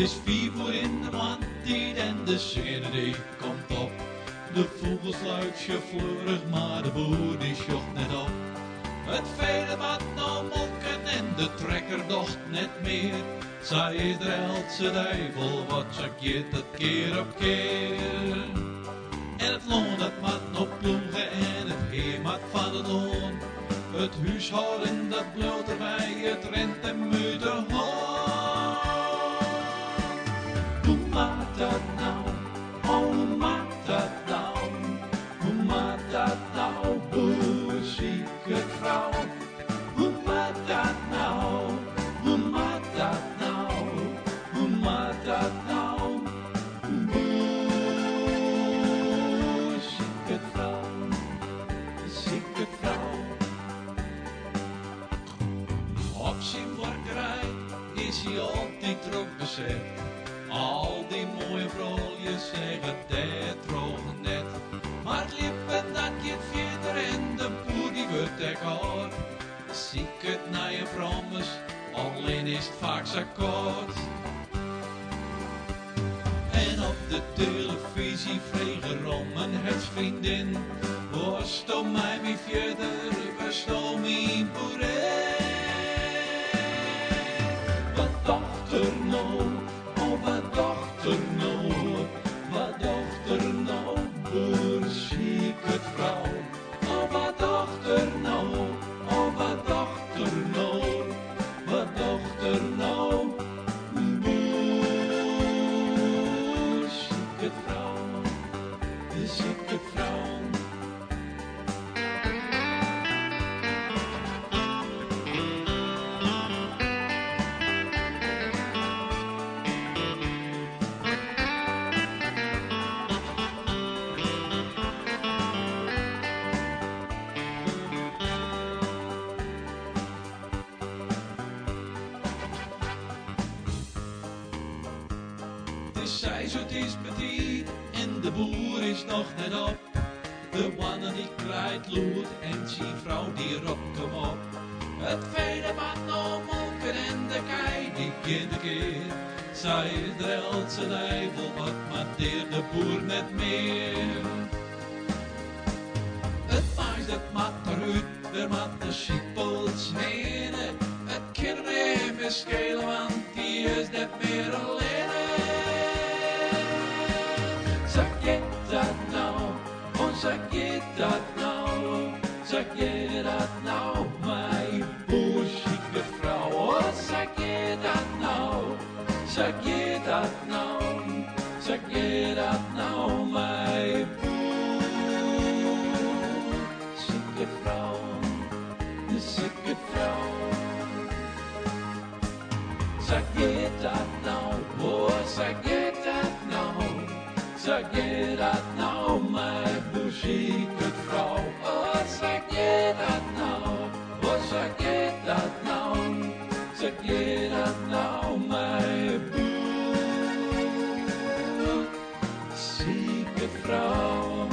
is 4 voor in de moarntiid en de sinne die komt op. De vogels fluitsje fleurich, maar de boer die sjocht net op. Het vele wat nou molken en de trekker docht net meer. Zij is de eltse duivel, wat ze giet het keer op keer. En het loon dat mat nog ploege en het heermat van het loon. Het húshalden dat bliuwt erbij, het rent en moet de hoon. Hoe maakt dat nou? Oh, hoe maakt dat nou? Hoe maakt dat nou, boer, siket vrouw? Hoe maakt dat nou? Hoe maakt dat nou? Hoe maakt dat nou? Boer, siket vrouw, siket vrouw. Op zijn bakkerij is hij altijd druk bezet. Al die mooie vrouwtjes zeggen dat droge net. Maar het lippen dat giet verder en de boer die wordt er kort. Siket naar je vrommes, alleen is het vaak zo kort. En op de televisie vregen rommen het vriendin. Was toch mij wie verder, was toch mijn boeré. Wat dacht er nou, oh wat dacht er nou, wat dacht er nou, boer, siket vrouw. Oh wat dacht er nou, oh wat dacht er nou, wat dacht er nou, boer, siket vrouw, siket vrouw. Zij zo het is petit en de boer is nog net op. De wanne die krijgt loert en zijn vrouw die rokt hem op. Het vele wat nou molken en de kei die keer de keer. Zij is de eltse duivel, wat mateert de boer net meer. Het mais dat mat eruit, weer mat de schiepels heen. Het kind even schelen, want die is net meer alleen. Zeg je dat nou, zeg je dat nou, mijn boer, siket vrouw. Oh, zeg je dat nou, zeg je dat nou, zeg je dat nou, mijn boer, siket vrouw, siket vrouw. Zeg je dat nou, oh, zeg je dat nou, zeg je dat nou, mijn boer, siket vrouw. Oh, zeg je dat nou, oh, zeg je dat nou, zeg je dat nou, mijn boer, siket vrouw.